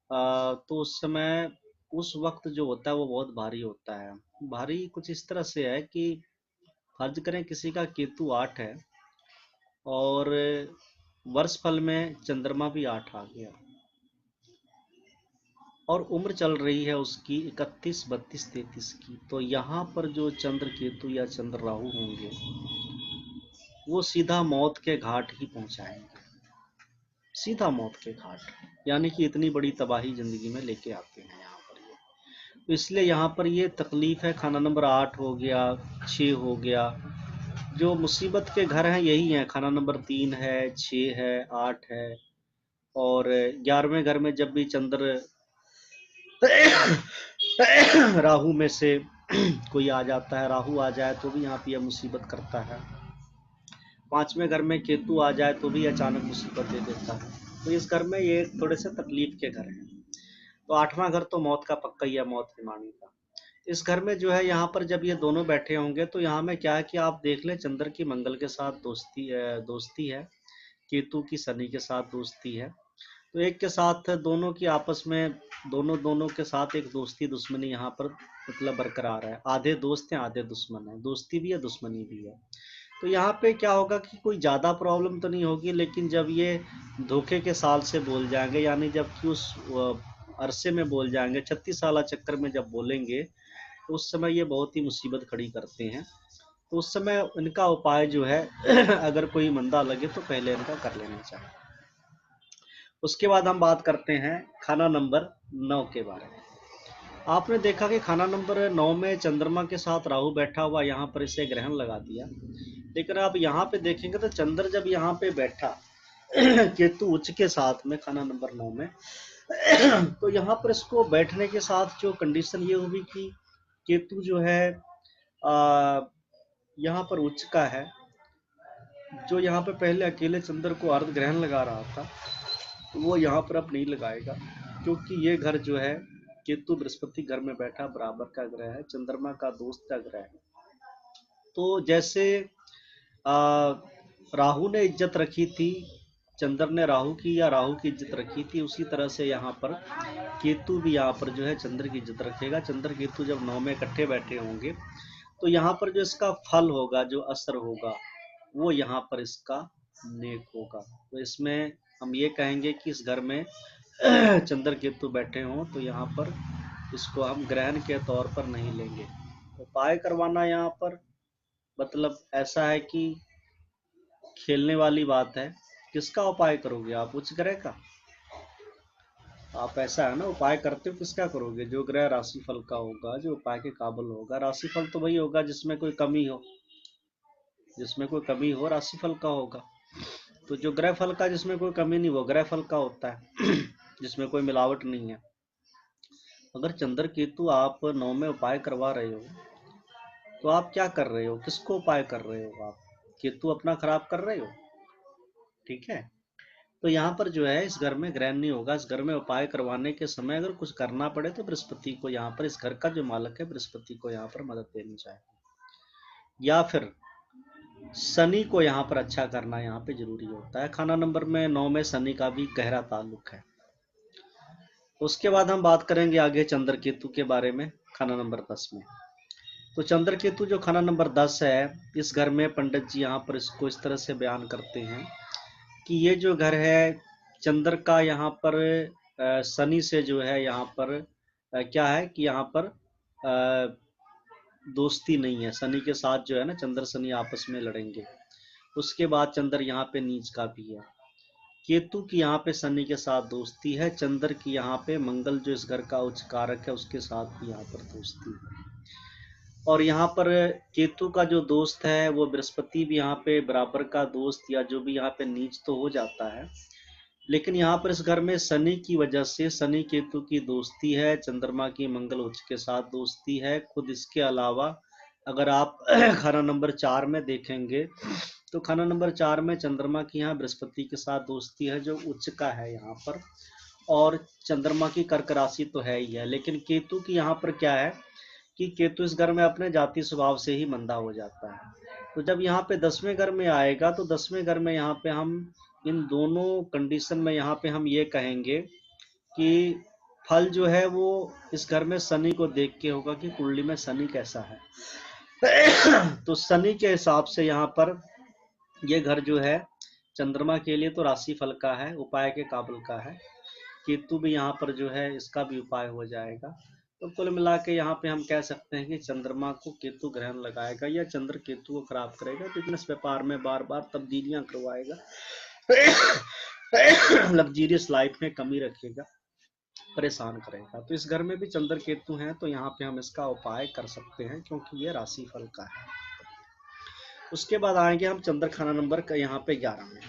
तो उस समय उस वक्त जो होता है वो बहुत भारी होता है। भारी कुछ इस तरह से है कि फर्ज करें किसी का केतु 8 है और वर्ष फल में चंद्रमा भी 8 आ गया और उम्र चल रही है उसकी 31, 32, 33 की, तो यहाँ पर जो चंद्र केतु या चंद्र राहु होंगे वो सीधा मौत के घाट ही पहुंचाएंगे, सीधा मौत के घाट, यानी कि इतनी बड़ी तबाही जिंदगी में लेके आते हैं यहाँ पर ये। तो इसलिए यहाँ पर ये तकलीफ है। खाना नंबर 8 हो गया, 6 हो गया, जो मुसीबत के घर हैं यही हैं। खाना नंबर 3 है, 6 है, 8 है और 11वें घर में जब भी चंद्र राहु में से कोई आ जाता है, राहु आ जाए तो भी यहाँ पे यह मुसीबत करता है। 5वें घर में केतु आ जाए तो भी अचानक मुसीबत दे देता है। तो इस घर में ये थोड़े से तकलीफ के घर हैं। तो 8वां घर तो मौत का पक्का ही है, मौत की वाणी का। इस घर में जो है यहाँ पर जब ये दोनों बैठे होंगे तो यहाँ में क्या है कि आप देख लें, चंद्र की मंगल के साथ दोस्ती है, केतु की शनि के साथ दोस्ती है। तो एक के साथ दोनों की आपस में, दोनों दोनों के साथ एक दोस्ती दुश्मनी यहाँ पर मतलब बरकरार है। आधे दोस्त हैं, आधे दुश्मन हैं, दोस्ती भी है, दुश्मनी भी है। तो यहाँ पे क्या होगा कि कोई ज़्यादा प्रॉब्लम तो नहीं होगी, लेकिन जब ये धोखे के साल से बोल जाएंगे, यानी जब कि उस अरसे में बोल जाएंगे, 36 साल चक्कर में जब बोलेंगे, तो उस समय ये बहुत ही मुसीबत खड़ी करते हैं। तो उस समय इनका उपाय जो है अगर कोई मंदा लगे तो पहले इनका कर लेना चाहिए। उसके बाद हम बात करते हैं खाना नंबर 9 के बारे में। आपने देखा कि खाना नंबर 9 में चंद्रमा के साथ राहु बैठा हुआ, यहाँ पर इसे ग्रहण लगा दिया। लेकिन आप यहाँ पे देखेंगे तो चंद्र जब यहाँ पे बैठा केतु उच्च के साथ में खाना नंबर 9 में तो यहाँ पर इसको बैठने के साथ जो कंडीशन ये हुई कि केतु जो है यहाँ पर उच्च का है, जो यहाँ पे पहले अकेले चंद्र को अर्ध ग्रहण लगा रहा था वो यहाँ पर अब नहीं लगाएगा, क्योंकि ये घर जो है केतु बृहस्पति घर में बैठा बराबर का ग्रह है, चंद्रमा का दोस्त का ग्रह है। तो जैसे राहु ने इज्जत रखी थी, चंद्र ने राहु की या राहु की इज्जत रखी थी, उसी तरह से यहाँ पर केतु भी यहाँ पर जो है चंद्र की इज्जत रखेगा। चंद्र केतु जब 9 में इकट्ठे बैठे होंगे तो यहाँ पर जो इसका फल होगा, जो असर होगा, वो यहाँ पर इसका नेक होगा। तो इसमें हम ये कहेंगे कि इस घर में चंद्र केतु बैठे हों तो यहाँ पर इसको हम ग्रहण के तौर पर नहीं लेंगे। उपाय करवाना यहाँ पर मतलब ऐसा है कि खेलने वाली बात है। किसका उपाय करोगे आप? उच्च ग्रह का? आप ऐसा है ना, उपाय करते हो किसका करोगे? जो ग्रह राशि फल का होगा, जो उपाय के काबिल होगा। राशि फल तो वही होगा जिसमें कोई कमी हो, जिसमें कोई कमी हो राशि फल का होगा। तो जो ग्रह फल का जिसमें कोई कमी नहीं वो ग्रह फल का होता है जिसमें कोई मिलावट नहीं है। अगर चंद्र केतु आप 9 में उपाय करवा रहे हो तो आप क्या कर रहे हो? किसको उपाय कर रहे हो आप? केतु अपना खराब कर रहे हो, ठीक है। तो यहाँ पर जो है इस घर में ग्रहण नहीं होगा। इस घर में उपाय करवाने के समय अगर कुछ करना पड़े तो बृहस्पति को, यहाँ पर इस घर का जो मालक है बृहस्पति को यहाँ पर मदद देनी चाहिए, या फिर शनि को यहाँ पर अच्छा करना यहाँ पे जरूरी होता है। खाना नंबर में 9 में शनि का भी गहरा ताल्लुक है। उसके बाद हम बात करेंगे आगे चंद्र केतु के बारे में खाना नंबर 10 में। तो चंद्र केतु जो खाना नंबर 10 है, इस घर में पंडित जी यहाँ पर इसको इस तरह से बयान करते हैं कि ये जो घर है चंद्र का, यहाँ पर शनि से जो है यहाँ पर क्या है कि यहाँ पर दोस्ती नहीं है। शनि के साथ जो है ना, चंद्र शनि आपस में लड़ेंगे। उसके बाद चंद्र यहाँ पे नीच का भी है। केतु की यहाँ पे शनि के साथ दोस्ती है। चंद्र की यहाँ पे मंगल जो इस घर का उच्च कारक है उसके साथ भी यहाँ पर दोस्ती है। और यहाँ पर केतु का जो दोस्त है वो बृहस्पति भी यहाँ पे बराबर का दोस्त या जो भी यहाँ पे नीच तो हो जाता है। लेकिन यहाँ पर इस घर में शनि की वजह से शनि केतु की दोस्ती है, चंद्रमा की मंगल उच्च के साथ दोस्ती है। खुद इसके अलावा अगर आप खाना नंबर 4 में देखेंगे तो खाना नंबर 4 में चंद्रमा की यहाँ बृहस्पति के साथ दोस्ती है जो उच्च का है यहाँ पर, और चंद्रमा की कर्क राशि तो है ही है। लेकिन केतु की यहाँ पर क्या है कि केतु इस घर में अपने जाति स्वभाव से ही मंदा हो जाता है। तो जब यहाँ पे 10वें घर में आएगा तो 10वें घर में यहाँ पे हम इन दोनों कंडीशन में यहाँ पे हम ये कहेंगे कि फल जो है वो इस घर में शनि को देख के होगा कि कुंडली में शनि कैसा है। तो शनि के हिसाब से यहाँ पर ये घर जो है चंद्रमा के लिए तो राशि फल का है, उपाय के काबिल का है। केतु भी यहाँ पर जो है इसका भी उपाय हो जाएगा। तो कुल मिला के यहाँ पे हम कह सकते हैं कि चंद्रमा को केतु ग्रहण लगाएगा या चंद्र केतु को खराब करेगा, बिजनेस व्यापार में बार बार तब्दीलियां करवाएगा, लग्जीरियस लाइफ में कमी रखेगा, परेशान करेगा। तो इस घर में भी चंद्र केतु हैं, तो यहाँ पे हम इसका उपाय कर सकते हैं क्योंकि ये राशि फल का है। उसके बाद आएंगे हम चंद्र खाना नंबर का यहाँ पे 11 में।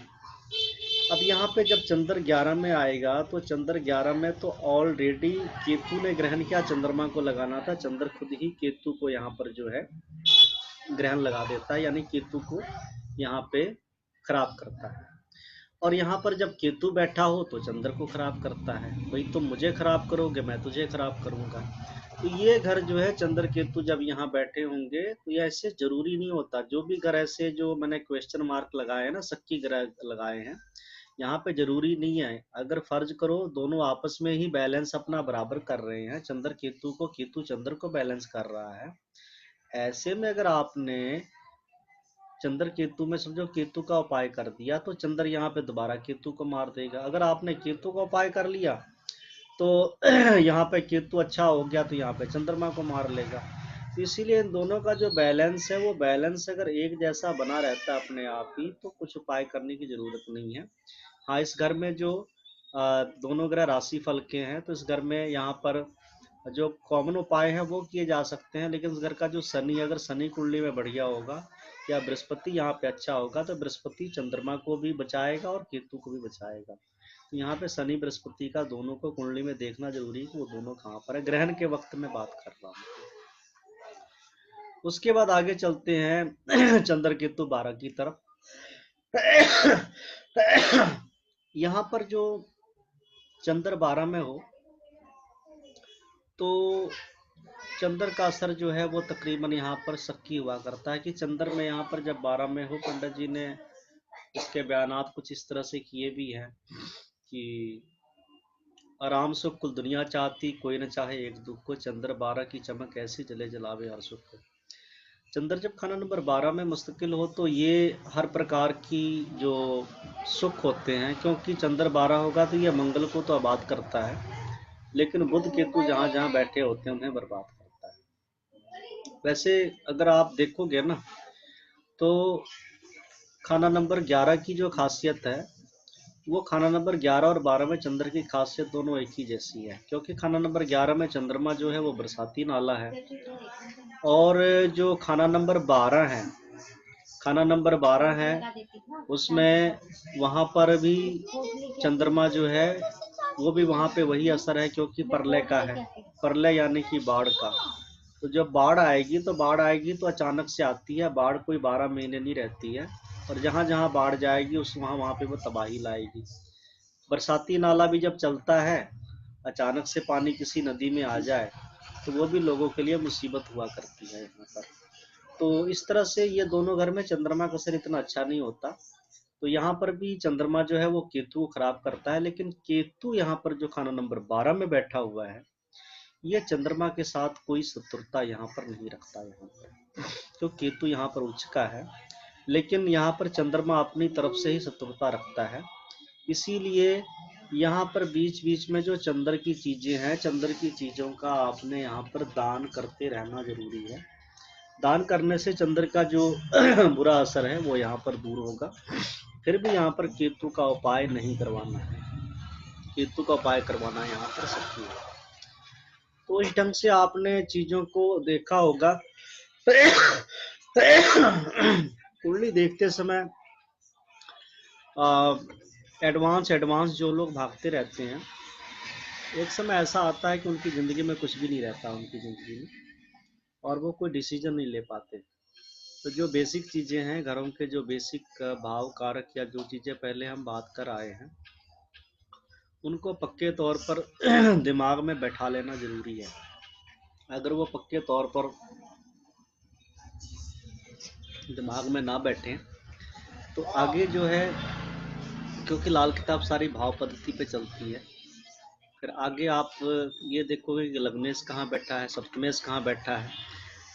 अब यहाँ पे जब चंद्र 11 में आएगा तो चंद्र 11 में तो ऑलरेडी केतु ने ग्रहण किया, चंद्रमा को लगाना था, चंद्र खुद ही केतु को यहाँ पर जो है ग्रहण लगा देता है, यानी केतु को यहाँ पे खराब करता है। और यहाँ पर जब केतु बैठा हो तो चंद्र को खराब करता है, भाई तुम मुझे खराब करोगे मैं तुझे खराब करूंगा। तो ये घर जो है चंद्र केतु जब यहाँ बैठे होंगे तो ये ऐसे जरूरी नहीं होता, जो भी घर ऐसे जो मैंने क्वेश्चन मार्क लगाए हैं ना, शक्की ग्रह लगाए हैं, यहाँ पे जरूरी नहीं है। अगर फर्ज करो दोनों आपस में ही बैलेंस अपना बराबर कर रहे हैं, चंद्र केतु को, केतु चंद्र को बैलेंस कर रहा है, ऐसे में अगर आपने चंद्र केतु में समझो केतु का उपाय कर दिया तो चंद्र यहाँ पे दोबारा केतु को मार देगा। अगर आपने केतु का उपाय कर लिया तो यहाँ पे केतु अच्छा हो गया तो यहाँ पे चंद्रमा को मार लेगा। तो इसीलिए इन दोनों का जो बैलेंस है वो बैलेंस अगर एक जैसा बना रहता है अपने आप ही, तो कुछ उपाय करने की जरूरत नहीं है। हाँ, इस घर में जो दोनों ग्रह राशि फल के हैं तो इस घर में यहाँ पर जो कॉमन उपाय है वो किए जा सकते हैं, लेकिन इस घर का जो शनि, अगर शनि कुंडली में बढ़िया होगा या बृहस्पति यहाँ पे अच्छा होगा तो बृहस्पति चंद्रमा को भी बचाएगा और केतु को भी बचाएगा। तो यहाँ पे शनि बृहस्पति का दोनों को कुंडली में देखना जरूरी है कि वो दोनों कहाँ पर है, ग्रहण के वक्त में बात कर रहा हूँ। उसके बाद आगे चलते हैं चंद्र केतु 12 की तरफ। यहाँ पर जो चंद्र 12 में हो तो चंद्र का असर जो है वो तकरीबन यहाँ पर शक्की हुआ करता है कि चंद्र में यहाँ पर जब 12 में हो, पंडित जी ने इसके बयानात कुछ इस तरह से किए भी हैं कि आराम सुख कुल दुनिया चाहती, कोई न चाहे एक दुख को, चंद्र 12 की चमक ऐसी जले जलावे हर सुख को। चंद्र जब खाना नंबर 12 में मुस्तकिल हो तो ये हर प्रकार की जो सुख होते हैं, क्योंकि चंद्र 12 होगा तो ये मंगल को तो आबाद करता है, लेकिन बुध केतु जहाँ जहाँ बैठे होते हैं उन्हें बर्बाद करता है। वैसे अगर आप देखोगे ना तो खाना नंबर 11 की जो खासियत है वो खाना नंबर 11 और 12 में चंद्र की खासियत दोनों एक ही जैसी है, क्योंकि खाना नंबर 11 में चंद्रमा जो है वो बरसाती नाला है, और जो खाना नंबर 12 है, खाना नंबर 12 है उसमें वहाँ पर भी चंद्रमा जो है वो भी वहाँ पे वही असर है, क्योंकि प्रलय का है, प्रलय यानी कि बाढ़ का। तो जब बाढ़ आएगी तो अचानक से आती है, बाढ़ कोई 12 महीने नहीं रहती है, और जहाँ जहाँ बाढ़ जाएगी उस वहाँ पे वो तबाही लाएगी। बरसाती नाला भी जब चलता है, अचानक से पानी किसी नदी में आ जाए तो वो भी लोगों के लिए मुसीबत हुआ करती है यहाँ पर। तो इस तरह से ये दोनों घर में चंद्रमा का असर इतना अच्छा नहीं होता। तो यहाँ पर भी चंद्रमा जो है वो केतु को खराब करता है, लेकिन केतु यहाँ पर जो खाना नंबर 12 में बैठा हुआ है ये चंद्रमा के साथ कोई शत्रुता यहाँ पर नहीं रखता। यहाँ पर तो केतु यहाँ पर उच्च का है, लेकिन यहाँ पर चंद्रमा अपनी तरफ से ही शत्रुता रखता है। इसीलिए यहाँ पर बीच बीच में जो चंद्र की चीजें हैं, चंद्र की चीजों का आपने यहाँ पर दान करते रहना जरूरी है। दान करने से चंद्र का जो बुरा असर है वो यहाँ पर दूर होगा। फिर भी यहाँ पर केतु का उपाय नहीं करवाना है, केतु का उपाय करवाना यहाँ पर सही है। तो इस ढंग से आपने चीजों को देखा होगा। कुंडली देखते समय एडवांस जो लोग भागते रहते हैं, एक समय ऐसा आता है कि उनकी ज़िंदगी में कुछ भी नहीं रहता उनकी ज़िंदगी में, और वो कोई डिसीजन नहीं ले पाते। तो जो बेसिक चीज़ें हैं घरों के, जो बेसिक भाव कारक या जो चीज़ें पहले हम बात कर आए हैं, उनको पक्के तौर पर दिमाग में बैठा लेना ज़रूरी है। अगर वो पक्के तौर पर दिमाग में ना बैठें तो आगे जो है, क्योंकि लाल किताब सारी भाव पद्धति पे चलती है, फिर आगे आप ये देखोगे कि लग्नेश कहाँ बैठा है, सप्तमेश कहाँ बैठा है,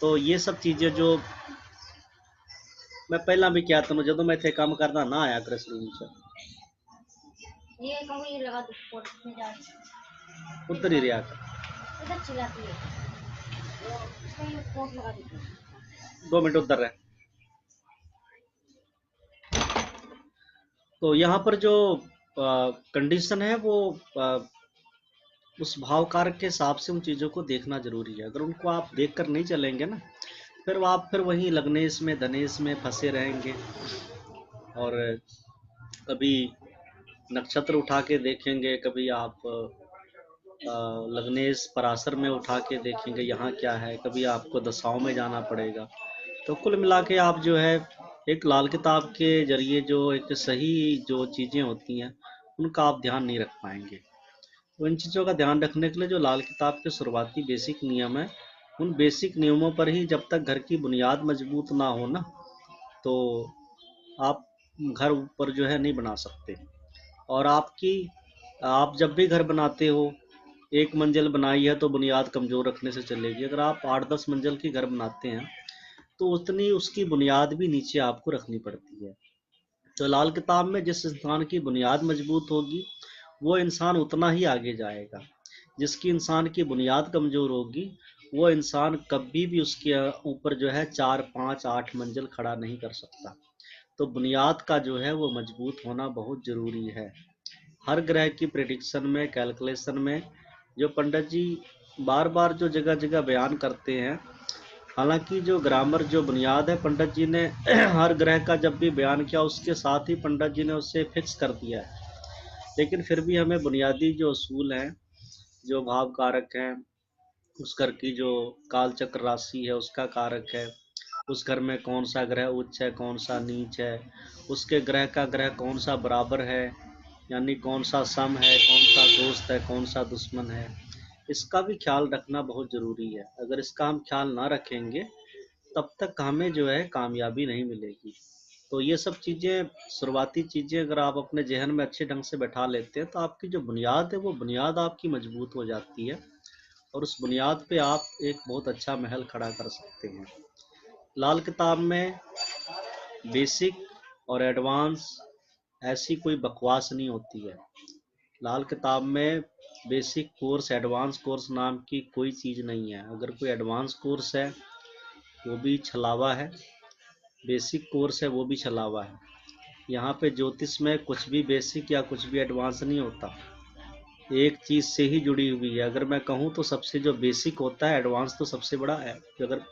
तो ये सब चीज़ें जो मैं पहला भी क्या था, जो मैं थे काम करना ना आया कर रूम से ये कहूँ ये लगा दो पोर्ट में जा रही उधर ही रहा कर। इधर चिल्लाती है इसमें ये पोर्ट लगा देती है 2 मिनट उधर रहे। तो यहाँ पर जो कंडीशन है वो उस भाव कारक के हिसाब से उन चीज़ों को देखना जरूरी है। अगर उनको आप देख कर नहीं चलेंगे ना, फिर वो आप फिर वहीं लग्नेश में धनेश में फंसे रहेंगे। और कभी नक्षत्र उठा के देखेंगे, कभी आप लग्नेश पराशर में उठा के देखेंगे यहाँ क्या है, कभी आपको दशाओं में जाना पड़ेगा। तो कुल मिला के आप जो है एक लाल किताब के जरिए जो एक सही जो चीज़ें होती हैं उनका आप ध्यान नहीं रख पाएंगे। तो इन चीज़ों का ध्यान रखने के लिए जो लाल किताब के शुरुआती बेसिक नियम है, उन बेसिक नियमों पर ही जब तक घर की बुनियाद मजबूत ना हो ना, तो आप घर ऊपर जो है नहीं बना सकते। और आप जब भी घर बनाते हो, एक मंजिल बनाई है तो बुनियाद कमज़ोर रखने से चलेगी। अगर आप 8-10 मंजिल की घर बनाते हैं तो उतनी उसकी बुनियाद भी नीचे आपको रखनी पड़ती है। तो लाल किताब में जिस इंसान की बुनियाद मजबूत होगी वो इंसान उतना ही आगे जाएगा। जिसकी इंसान की बुनियाद कमज़ोर होगी वो इंसान कभी भी उसके ऊपर जो है 4, 5, 8 मंजिल खड़ा नहीं कर सकता। तो बुनियाद का जो है वो मजबूत होना बहुत ज़रूरी है। हर ग्रह की प्रिडिक्शन में, कैलकुलेशन में जो पंडित जी बार बार जो जगह जगह बयान करते हैं, हालांकि जो ग्रामर जो बुनियाद है पंडित जी ने हर ग्रह का जब भी बयान किया उसके साथ ही पंडित जी ने उससे फिक्स कर दिया है। लेकिन फिर भी हमें बुनियादी जो असूल हैं, जो भाव कारक हैं, उस घर की जो काल चक्र राशि है उसका कारक है, उस घर में कौन सा ग्रह उच्च है कौन सा नीच है, उसके ग्रह का ग्रह कौन सा बराबर है, यानी कौन सा सम है, कौन सा दोस्त है, कौन सा दुश्मन है, इसका भी ख्याल रखना बहुत ज़रूरी है। अगर इसका हम ख्याल ना रखेंगे तब तक हमें जो है कामयाबी नहीं मिलेगी। तो ये सब चीज़ें, शुरुआती चीज़ें अगर आप अपने जहन में अच्छे ढंग से बैठा लेते हैं तो आपकी जो बुनियाद है वो बुनियाद आपकी मजबूत हो जाती है और उस बुनियाद पे आप एक बहुत अच्छा महल खड़ा कर सकते हैं। लाल किताब में बेसिक और एडवांस ऐसी कोई बकवास नहीं होती है। लाल किताब में बेसिक कोर्स एडवांस कोर्स नाम की कोई चीज़ नहीं है। अगर कोई एडवांस कोर्स है वो भी छलावा है, बेसिक कोर्स है वो भी छलावा है। यहाँ पे ज्योतिष में कुछ भी बेसिक या कुछ भी एडवांस नहीं होता, एक चीज़ से ही जुड़ी हुई है। अगर मैं कहूँ तो सबसे जो बेसिक होता है, एडवांस तो सबसे बड़ा है। अगर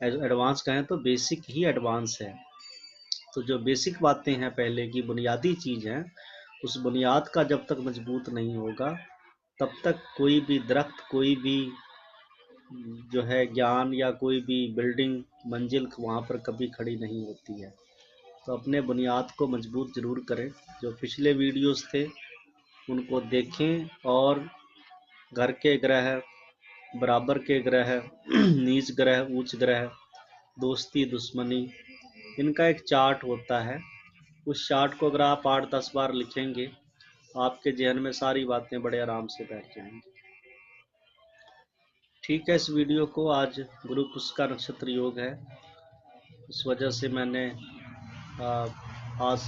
एडवांस कहें तो बेसिक ही एडवांस है। तो जो बेसिक बातें हैं, पहले की बुनियादी चीज़ हैं, उस बुनियाद का जब तक मजबूत नहीं होगा तब तक कोई भी दरख्त, कोई भी जो है ज्ञान या कोई भी बिल्डिंग मंजिल वहाँ पर कभी खड़ी नहीं होती है। तो अपने बुनियाद को मजबूत ज़रूर करें। जो पिछले वीडियोस थे उनको देखें और घर के ग्रह, बराबर के ग्रह, नीच ग्रह, उच्च ग्रह, दोस्ती दुश्मनी, इनका एक चार्ट होता है। उस चार्ट को अगर आप 8-10 बार लिखेंगे आपके जहन में सारी बातें बड़े आराम से बैठ जाएंगी। ठीक है, इस वीडियो को आज गुरु पुष्कर नक्षत्र योग है, इस वजह से मैंने आज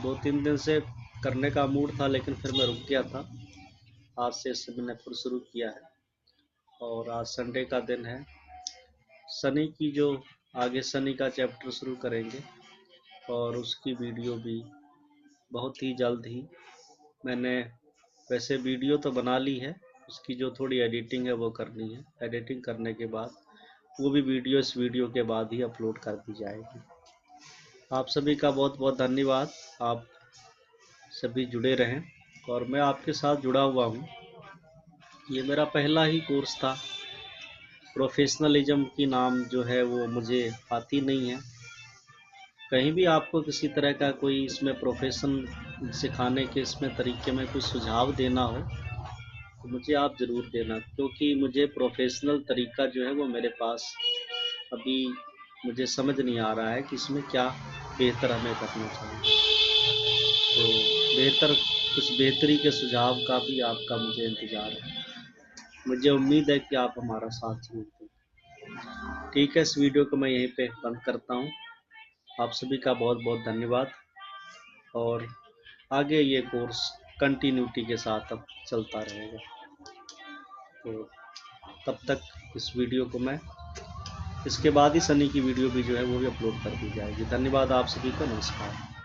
2-3 दिन से करने का मूड था लेकिन फिर मैं रुक गया था। आज से इसे मैंने फिर शुरू किया है और आज संडे का दिन है। शनि की जो आगे शनि का चैप्टर शुरू करेंगे और उसकी वीडियो भी बहुत ही जल्द ही, मैंने वैसे वीडियो तो बना ली है, उसकी जो थोड़ी एडिटिंग है वो करनी है। एडिटिंग करने के बाद वो भी वीडियो इस वीडियो के बाद ही अपलोड कर दी जाएगी। आप सभी का बहुत बहुत धन्यवाद। आप सभी जुड़े रहें और मैं आपके साथ जुड़ा हुआ हूँ। ये मेरा पहला ही कोर्स था। प्रोफेशनलिज्म की नाम जो है वो मुझे आती नहीं है। कहीं भी आपको किसी तरह का कोई इसमें प्रोफेशन सिखाने के इसमें तरीके में कोई सुझाव देना हो तो मुझे आप ज़रूर देना, क्योंकि मुझे प्रोफेशनल तरीका जो है वो मेरे पास अभी मुझे समझ नहीं आ रहा है कि इसमें क्या बेहतर हमें करना चाहिए। तो बेहतर, कुछ बेहतरी के सुझाव का भी आपका मुझे इंतज़ार है। मुझे उम्मीद है कि आप हमारा साथ देंगे। ठीक है, इस वीडियो को मैं यहीं पे बंद करता हूँ। आप सभी का बहुत बहुत धन्यवाद, और आगे ये कोर्स कंटिन्यूटी के साथ अब चलता रहेगा। तो तब तक इस वीडियो को मैं, इसके बाद ही सनी की वीडियो भी जो है वो भी अपलोड कर दी जाएगी। धन्यवाद आप सभी को, नमस्कार।